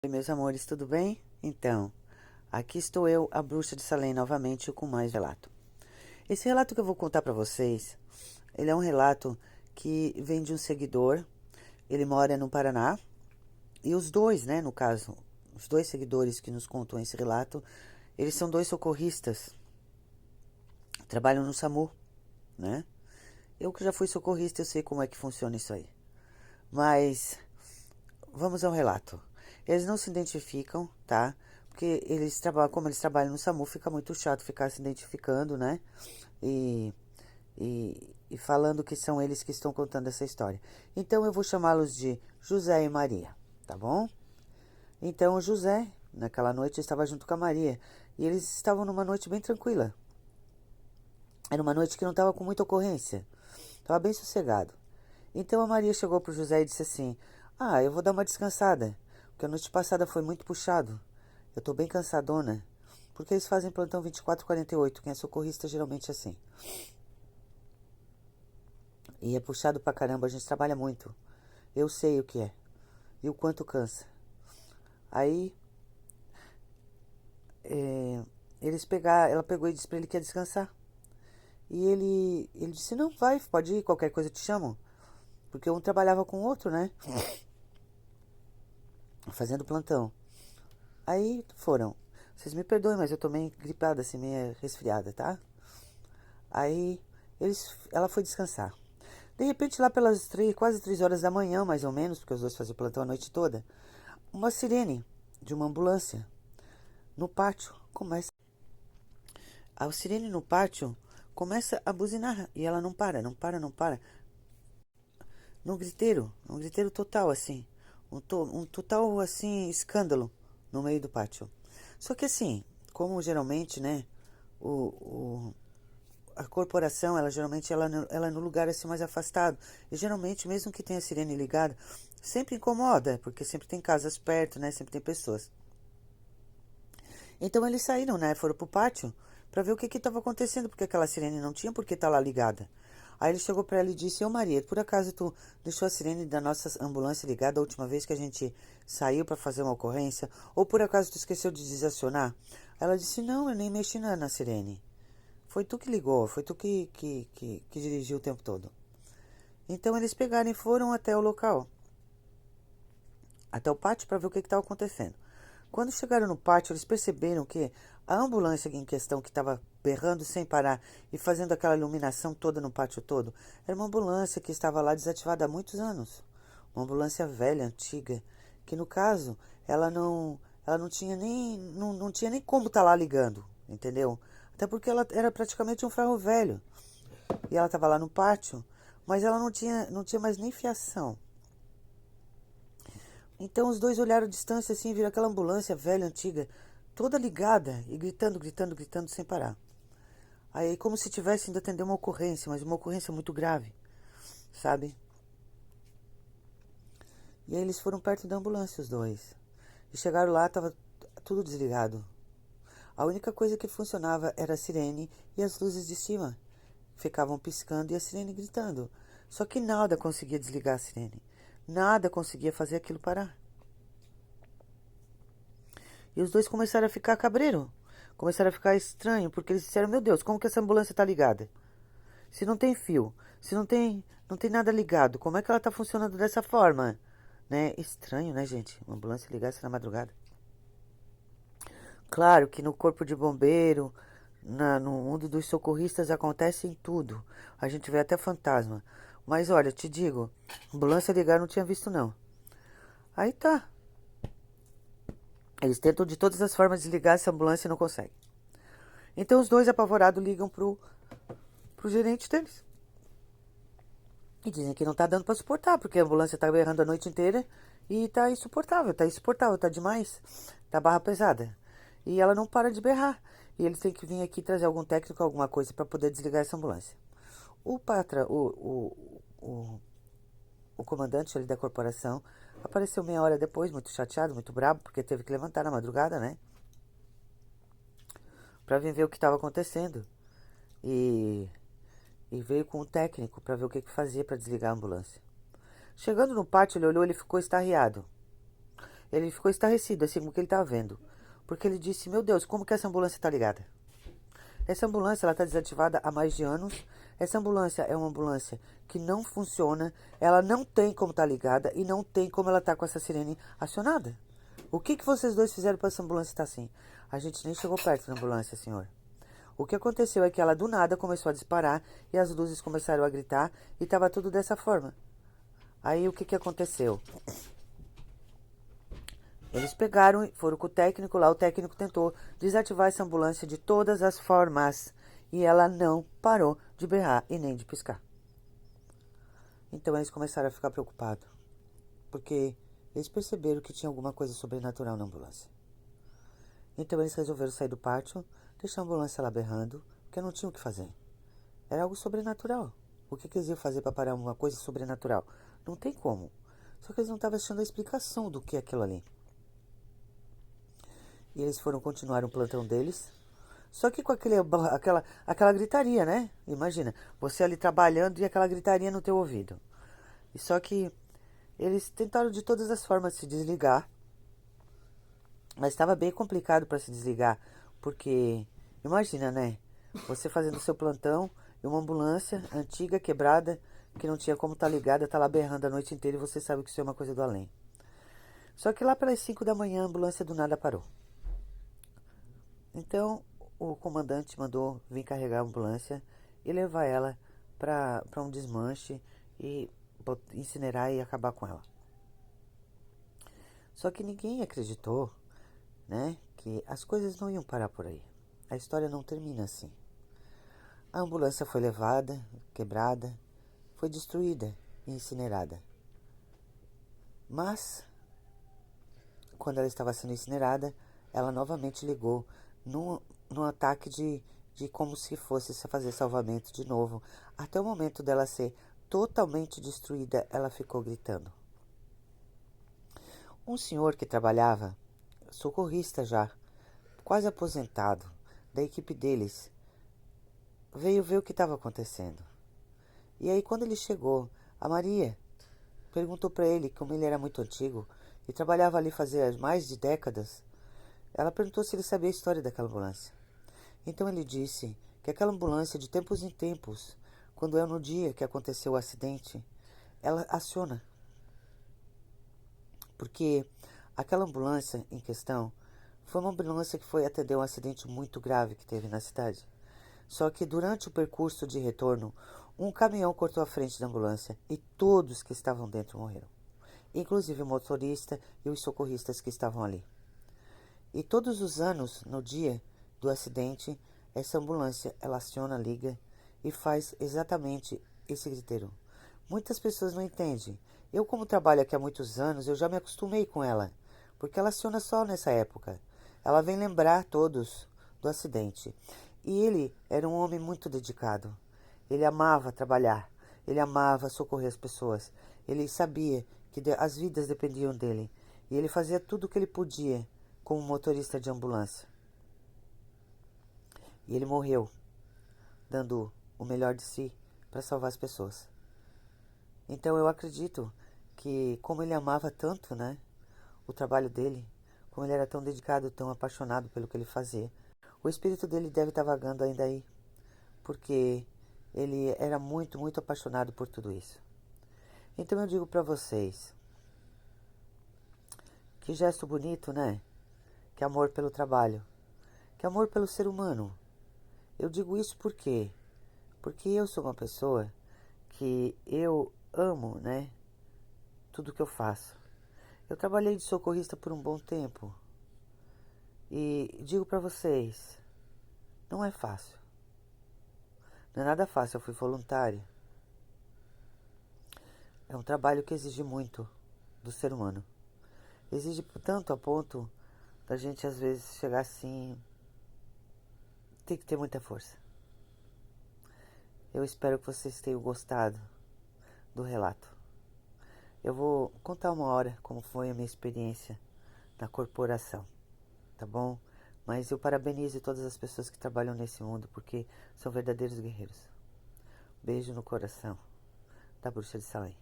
Oi, meus amores, tudo bem? Então, aqui estou eu, a bruxa de Salem, novamente com mais relato. Esse relato que eu vou contar para vocês, ele é um relato que vem de um seguidor. Ele mora no Paraná e os dois, né, no caso, os dois seguidores que nos contam esse relato, eles são dois socorristas, trabalham no SAMU, né? Eu que já fui socorrista, eu sei como é que funciona isso aí. Mas vamos ao relato. Eles não se identificam, tá? Porque eles trabalham, como eles trabalham no SAMU, fica muito chato ficar se identificando, né? E, e falando que são eles que estão contando essa história. Então eu vou chamá-los de José e Maria, tá bom? Então o José, naquela noite, estava junto com a Maria. E eles estavam numa noite bem tranquila. Era uma noite que não estava com muita ocorrência. Estava bem sossegado. Então a Maria chegou pro José e disse assim: Ah, eu vou dar uma descansada, porque a noite passada foi muito puxado. Eu tô bem cansadona. Porque eles fazem plantão 24/48. Quem é socorrista geralmente é assim. E é puxado pra caramba, a gente trabalha muito. Eu sei o que é. E o quanto cansa. Aí, é, ela pegou e disse pra ele que ia descansar. E ele disse: Não, vai, pode ir, qualquer coisa eu te chamo. Porque um trabalhava com o outro, né? Fazendo plantão. Aí foram. Vocês me perdoem, mas eu tô meio gripada, assim, meio resfriada, tá? Aí ela foi descansar. De repente, lá pelas quase 3 horas da manhã, mais ou menos, porque os dois faziam plantão a noite toda, uma sirene de uma ambulância no pátio começa. A sirene no pátio começa a buzinar e ela não para, não para, não para. Um griteiro total, assim. Um total, assim, escândalo no meio do pátio. Só que assim, como geralmente, né, o, a corporação, ela geralmente ela é no lugar assim mais afastado. E geralmente, mesmo que tenha a sirene ligada, sempre incomoda, porque sempre tem casas perto, né? Sempre tem pessoas. Então eles saíram, né? Foram pro pátio para ver o que estava acontecendo, porque aquela sirene não tinha por que estar lá ligada. Aí ele chegou para ela e disse: Ô Maria, por acaso tu deixou a sirene da nossa ambulância ligada a última vez que a gente saiu para fazer uma ocorrência? Ou por acaso tu esqueceu de desacionar? Ela disse: Não, eu nem mexi na sirene. Foi tu que ligou, foi tu que dirigiu o tempo todo. Então eles pegaram e foram até o local, até o pátio, para ver o que estava acontecendo. Quando chegaram no pátio, eles perceberam que a ambulância em questão, que estava berrando sem parar e fazendo aquela iluminação toda no pátio todo, era uma ambulância que estava lá desativada há muitos anos. Uma ambulância velha, antiga, que no caso, ela não tinha nem, não tinha nem como estar lá ligando, entendeu? Até porque ela era praticamente um ferro velho. E ela estava lá no pátio, mas ela não tinha mais nem fiação. Então os dois olharam a distância assim, viram aquela ambulância velha, antiga, toda ligada e gritando, gritando, gritando sem parar. Aí como se tivesse indo atender uma ocorrência, mas uma ocorrência muito grave, sabe? E aí eles foram perto da ambulância, os dois. E chegaram lá, tava tudo desligado. A única coisa que funcionava era a sirene e as luzes de cima. Ficavam piscando e a sirene gritando. Só que nada conseguia desligar a sirene. Nada conseguia fazer aquilo parar. E os dois começaram a ficar cabreiro. Começaram a ficar estranho, porque eles disseram: Meu Deus, como que essa ambulância está ligada? Se não tem fio, se não tem nada ligado, como é que ela está funcionando dessa forma? Né? Estranho, né, gente? Uma ambulância ligasse na madrugada. Claro que no corpo de bombeiro, no mundo dos socorristas acontece em tudo. A gente vê até fantasma. Mas olha, te digo, ambulância ligar não tinha visto não. Aí tá. Eles tentam de todas as formas desligar essa ambulância e não conseguem. Então os dois apavorados ligam pro gerente deles. E dizem que não tá dando pra suportar, porque a ambulância tá berrando a noite inteira e tá insuportável, tá demais. Tá barra pesada. E ela não para de berrar. E eles têm que vir aqui trazer algum técnico, alguma coisa para poder desligar essa ambulância. O patra, o comandante ali da corporação apareceu meia hora depois, muito chateado, muito bravo, porque teve que levantar na madrugada, né? Pra vir ver o que estava acontecendo. E, e veio com o técnico para ver o que fazia para desligar a ambulância. Chegando no pátio, ele olhou, ele ficou estarriado. Ele ficou estarrecido, assim, com o que ele estava vendo. Porque ele disse, meu Deus, como que essa ambulância está ligada? Essa ambulância ela está desativada há mais de anos. Essa ambulância é uma ambulância que não funciona. Ela não tem como estar ligada e não tem como ela estar com essa sirene acionada. O que vocês dois fizeram para essa ambulância estar assim? A gente nem chegou perto da ambulância, senhor. O que aconteceu é que ela do nada começou a disparar e as luzes começaram a gritar e estava tudo dessa forma. Aí o que aconteceu? Eles pegaram e foram com o técnico lá. O técnico tentou desativar essa ambulância de todas as formas. E ela não parou de berrar e nem de piscar. Então eles começaram a ficar preocupados. Porque eles perceberam que tinha alguma coisa sobrenatural na ambulância. Então eles resolveram sair do pátio, deixar a ambulância lá berrando, porque não tinham o que fazer. Era algo sobrenatural. O que eles iam fazer para parar uma coisa sobrenatural? Não tem como. Só que eles não estavam achando a explicação do que é aquilo ali. E eles foram continuar o plantão deles. Só que com aquela gritaria, né? Imagina, você ali trabalhando e aquela gritaria no teu ouvido. E só que eles tentaram de todas as formas se desligar. Mas estava bem complicado para se desligar. Porque, imagina, né? Você fazendo o seu plantão e uma ambulância antiga, quebrada, que não tinha como estar ligada, tá lá berrando a noite inteira e você sabe que isso é uma coisa do além. Só que lá pelas 5 da manhã a ambulância do nada parou. Então o comandante mandou vir carregar a ambulância e levar ela para um desmanche e incinerar e acabar com ela. Só que ninguém acreditou, né, que as coisas não iam parar por aí. A história não termina assim. A ambulância foi levada, quebrada, foi destruída e incinerada. Mas, quando ela estava sendo incinerada, ela novamente ligou num ataque de como se fosse fazer salvamento de novo. Até o momento dela ser totalmente destruída, ela ficou gritando. Um senhor que trabalhava, socorrista já, quase aposentado, da equipe deles, veio ver o que estava acontecendo. E aí quando ele chegou, a Maria perguntou para ele, como ele era muito antigo e trabalhava ali fazia mais de décadas, ela perguntou se ele sabia a história daquela ambulância. Então ele disse que aquela ambulância, de tempos em tempos, quando é no dia que aconteceu o acidente, ela aciona. Porque aquela ambulância em questão foi uma ambulância que foi atender um acidente muito grave que teve na cidade. Só que durante o percurso de retorno, um caminhão cortou a frente da ambulância e todos que estavam dentro morreram. Inclusive o motorista e os socorristas que estavam ali. E todos os anos, no dia do acidente, essa ambulância ela aciona, liga e faz exatamente esse griteiro. Muitas pessoas não entendem. Eu, como trabalho aqui há muitos anos, eu já me acostumei com ela, porque ela aciona só nessa época. Ela vem lembrar todos do acidente. E ele era um homem muito dedicado. Ele amava trabalhar, ele amava socorrer as pessoas. Ele sabia que as vidas dependiam dele. E ele fazia tudo o que ele podia como motorista de ambulância. E ele morreu, dando o melhor de si para salvar as pessoas. Então eu acredito que, como ele amava tanto, né, o trabalho dele, como ele era tão dedicado, tão apaixonado pelo que ele fazia, o espírito dele deve estar vagando ainda aí, porque ele era muito, muito apaixonado por tudo isso. Então eu digo para vocês, que gesto bonito, né? Que amor pelo trabalho, que amor pelo ser humano. Eu digo isso por quê? Porque eu sou uma pessoa que eu amo, né, tudo que eu faço. Eu trabalhei de socorrista por um bom tempo. E digo para vocês, não é fácil. Não é nada fácil, eu fui voluntária. É um trabalho que exige muito do ser humano. Exige tanto a ponto da gente às vezes chegar assim, tem que ter muita força. Eu espero que vocês tenham gostado do relato. Eu vou contar uma hora como foi a minha experiência na corporação, tá bom? Mas eu parabenizo todas as pessoas que trabalham nesse mundo porque são verdadeiros guerreiros. Beijo no coração da Bruxa de Salem.